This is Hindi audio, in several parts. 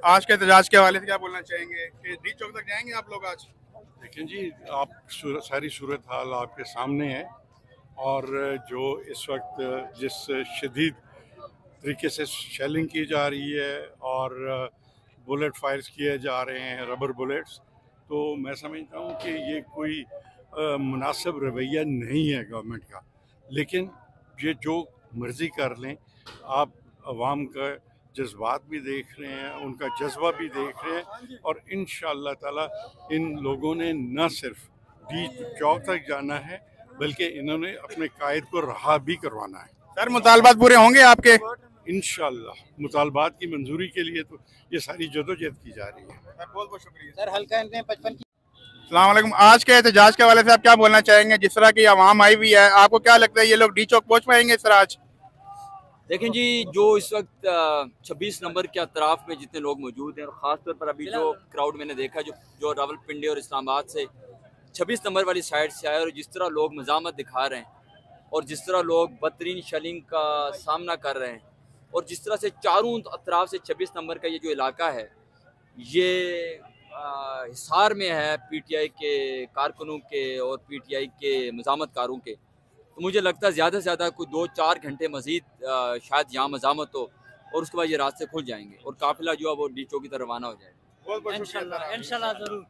आज के एहतजाज के हवाले से क्या बोलना चाहेंगे कि डी चौक तक जाएंगे आप लोग आज? देखें जी, आप सारी सूरत हाल आपके सामने है और जो इस वक्त जिस शदीद तरीके से शेलिंग की जा रही है और बुलेट फायर्स किए जा रहे हैं, रबर बुलेट्स, तो मैं समझता हूँ कि ये कोई मुनासिब रवैया नहीं है गवर्नमेंट का। लेकिन ये जो मर्ज़ी कर लें, आप अवाम का जज्बात भी देख रहे हैं, उनका जज्बा भी देख रहे हैं और इंशाअल्लाह ताला इन लोगों ने न सिर्फ डी चौक तक जाना है बल्कि इन्होंने अपने कायद को रहा भी करवाना है। सर, मुतालबात पूरे होंगे आपके? इंशाअल्लाह मुतालबात की मंजूरी के लिए तो ये सारी जदोजहद की जा रही है। सर, बहुत बहुत शुक्रिया सर। हल्का 55 की। अस्सलाम वालेकुम। आज के एहतजाज के हवाले से आप क्या बोलना चाहेंगे? जिस तरह की आवाम आई हुई है, आपको क्या लगता है ये लोग डी चौक पहुँच पाएंगे सर आज? देखें जी, जो इस वक्त 26 नंबर के अतराफ में जितने लोग मौजूद हैं और ख़ास तौर पर अभी जो क्राउड मैंने देखा जो रावलपिंडी और इस्लामाबाद से 26 नंबर वाली साइड से आए और जिस तरह लोग मज़ामत दिखा रहे हैं और जिस तरह लोग बदतरीन शेलिंग का सामना कर रहे हैं और जिस तरह से चारों अतराफ से 26 नंबर का ये जो इलाका है ये हिसार में है PTI के कारकुनों के और PTI के मज़ामतकारों के, तो मुझे लगता है ज़्यादा से ज़्यादा कोई 2-4 घंटे मज़ीद शायद यहाँ मज़ामत हो और उसके बाद ये रास्ते खुल जाएंगे और काफिला जो है वो डी चौक की तरफ रवाना हो जाएगा इंशाल्लाह ज़रूर।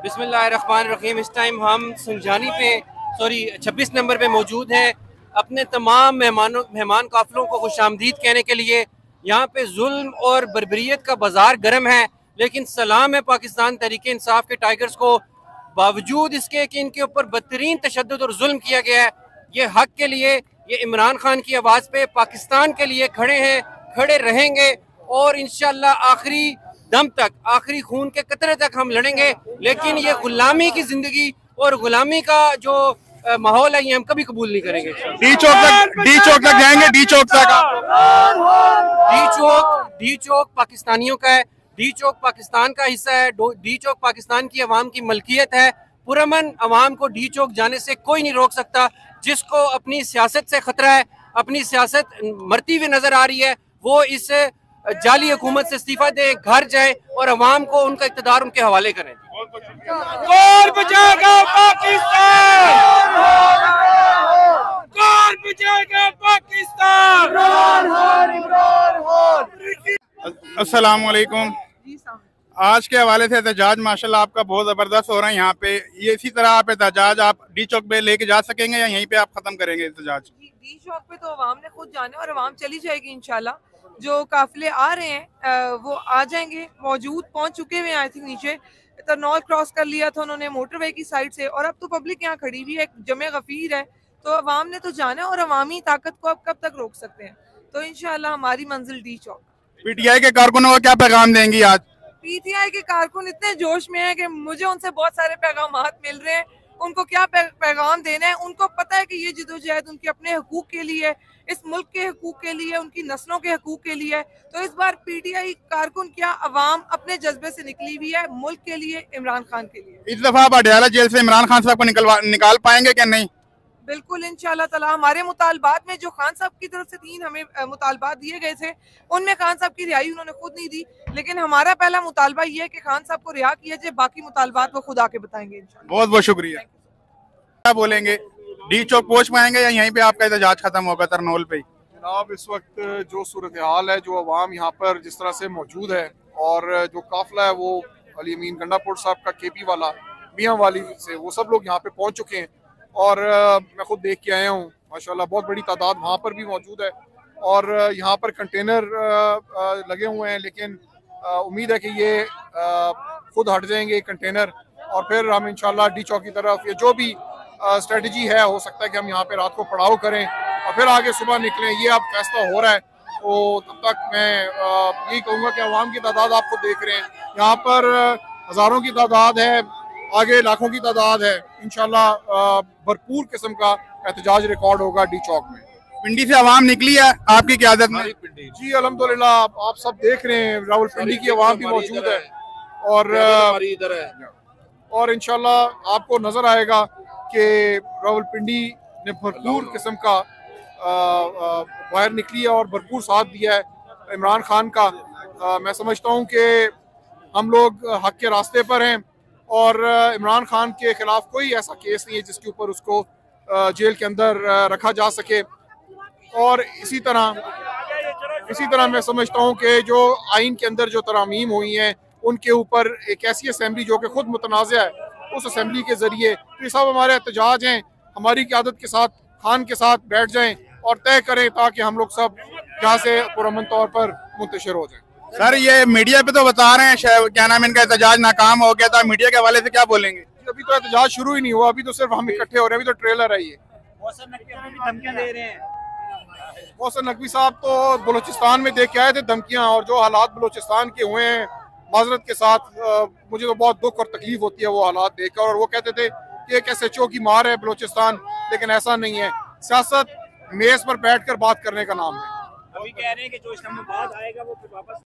बिस्मिल्लाहिर्रहमानिर्रहीम। इस टाइम हम संजानी पे 26 नंबर पे मौजूद हैं अपने तमाम मेहमान काफिलों को खुशामदीद कहने के लिए। यहाँ पे जुल्म और बर्बरियत का बाजार गर्म है, लेकिन सलाम है पाकिस्तान तहरीक इंसाफ के टाइगर्स को, बावजूद इसके कि इनके ऊपर बदतरीन तशद्दुद और जुल्म किया गया है, ये हक के लिए, ये इमरान खान की आवाज़ पे पाकिस्तान के लिए खड़े हैं, खड़े रहेंगे और इंशाल्लाह आखिरी दम तक, आखिरी खून के कतरे तक हम लड़ेंगे। लेकिन ये गुलामी की जिंदगी और गुलामी का जो माहौल है ये हम कभी कबूल नहीं करेंगे। डी चौक तक जाएंगे? डी चौक पाकिस्तानियों का है, डी चौक पाकिस्तान का हिस्सा है, डी चौक पाकिस्तान की आवाम की मलकियत है। पुरअमन आवाम को डी चौक जाने से कोई नहीं रोक सकता। जिसको अपनी सियासत से खतरा है, अपनी सियासत मरती हुई नजर आ रही है, वो इस जाली हुकूमत से इस्तीफा दे, घर जाए और अवाम को उनका इक़्तिदार उनके हवाले करें। कौन बचाएगा पाकिस्तान? कौन बचाएगा पाकिस्तान? अस्सलाम वालेकुम। आज के हवाले से एहतजाज माशाल्लाह आपका बहुत ज़बरदस्त हो रहा है यहाँ पे। ये इसी तरह आप एहतजाज आप डी चौक पे लेके जा सकेंगे या यहीं पे आप खत्म करेंगे एहतजाज? डी चौक पे तो अवाम ने खुद जाने और अवाम चली जाएगी इंशाल्लाह। जो काफिले आ रहे हैं वो आ जाएंगे, मौजूद पहुंच चुके हुए हैं। आई थिंक नीचे तरनौल क्रॉस कर लिया था उन्होंने मोटरवे की साइड से और अब तो पब्लिक यहाँ खड़ी हुई है, जमे गफीर है, तो अवाम ने तो जाना है और अवामी ताकत को अब कब तक रोक सकते हैं। तो इंशाल्लाह हमारी मंजिल डी चौक। PTI के कारकुनों को क्या पैगाम देंगी आज? PTI के कारकुन इतने जोश में है कि मुझे उनसे बहुत सारे पैगामात मिल रहे हैं। उनको क्या पैगाम देना है? उनको पता है कि ये जिदोजहद उनके अपने हकूक के लिए, इस मुल्क के हकूक के लिए, उनकी नस्लों के हकूक के लिए। तो इस बार PTI कारकुन क्या अवाम अपने जज्बे से निकली हुई है मुल्क के लिए, इमरान खान के लिए। इस दफा आप अडयाला जेल से इमरान खान साहब को निकाल पाएंगे क्या? नहीं, बिल्कुल इंशाल्लाह ताला। हमारे मुतालबात में जो खान साहब की तरफ से 3 हमें मुतालबात दिए गए थे, उनमें खान साहब की रिहाई उन्होंने खुद नहीं दी, लेकिन हमारा पहला मुतालबा ये है कि खान साहब को रिहा किया जाए। बाकी मुतालबात वो खुद आके बताएंगे इंशाल्लाह। बहुत बहुत शुक्रिया। क्या बोलेंगे, डी चौक पहुँच पाएंगे या यहीं पे आपका एहतजाज खत्म होगा तरनौल पे? जनाब, इस वक्त जो सूरत हाल है, जो अवाम यहाँ पर जिस तरह से मौजूद है और जो काफिला है वो अली अमीन गंडापुर साहब का KP वाला मियाँ वाली से, वो सब लोग यहाँ पे पहुँच चुके हैं और मैं खुद देख के आया हूँ। माशाल्लाह बहुत बड़ी तादाद वहाँ पर भी मौजूद है और यहाँ पर कंटेनर लगे हुए हैं, लेकिन उम्मीद है कि ये खुद हट जाएंगे कंटेनर और फिर हम इंशाल्लाह डी चौक की तरफ, ये जो भी स्ट्रेटजी है, हो सकता है कि हम यहाँ पे रात को पड़ाव करें और फिर आगे सुबह निकलें। ये अब फैसला हो रहा है, तो तब तक मैं यही कहूँगा कि अवाम की तादाद आप खुद देख रहे हैं, यहाँ पर हज़ारों की तादाद है, आगे लाखों की तादाद है। इंशाल्लाह भरपूर किस्म का एहतजाज रिकॉर्ड होगा डी चौक में। पिंडी से आवाम निकली है आपकी क़यादत में? जी अल्हम्दुलिल्लाह, आप सब देख रहे हैं, रावलपिंडी की आवाम भी मौजूद है और इंशाल्लाह आपको नजर आएगा कि रावलपिंडी ने भरपूर किस्म का बाहर निकली है और भरपूर साथ दिया है इमरान खान का। मैं समझता हूँ कि हम लोग हक के रास्ते पर हैं और इमरान खान के खिलाफ कोई ऐसा केस नहीं है जिसके ऊपर उसको जेल के अंदर रखा जा सके। और इसी तरह मैं समझता हूँ कि जो आइन के अंदर जो तरामीम हुई हैं उनके ऊपर एक ऐसी असम्बली जो कि खुद मुतनाज़ है, उस असम्बली के ज़रिए तो साहब हमारे एहतजाज हैं, हमारी क़यादत के साथ खान के साथ बैठ जाएं और तय करें ताकि हम लोग सब यहाँ से पुरअमन तौर पर मुंतशिर हो जाएं। सर ये मीडिया पे तो बता रहे हैं क्या नाम इनका एहतजाज नाकाम हो गया था, मीडिया के हवाले से क्या बोलेंगे? अभी तो एहतजाज शुरू ही नहीं हुआ, अभी तो सिर्फ हम इकट्ठे हो रहे हैं, अभी तो ट्रेलर है ये। धमकियां दे रहे हैं। मोहसिन नकवी साहब तो बलूचिस्तान में देख के आए थे धमकियां, और जो हालात बलूचिस्तान के हुए हैं माजरत के साथ मुझे तो बहुत दुख और तकलीफ होती है वो हालात देखकर। और वो कहते थे कि एक SHO की मार है बलूचिस्तान, लेकिन ऐसा नहीं है। सियासत मेज पर बैठकर बात करने का नाम है। अभी कह रहे हैं कि जो इस्लामाबाद आएगा वो फिर वापस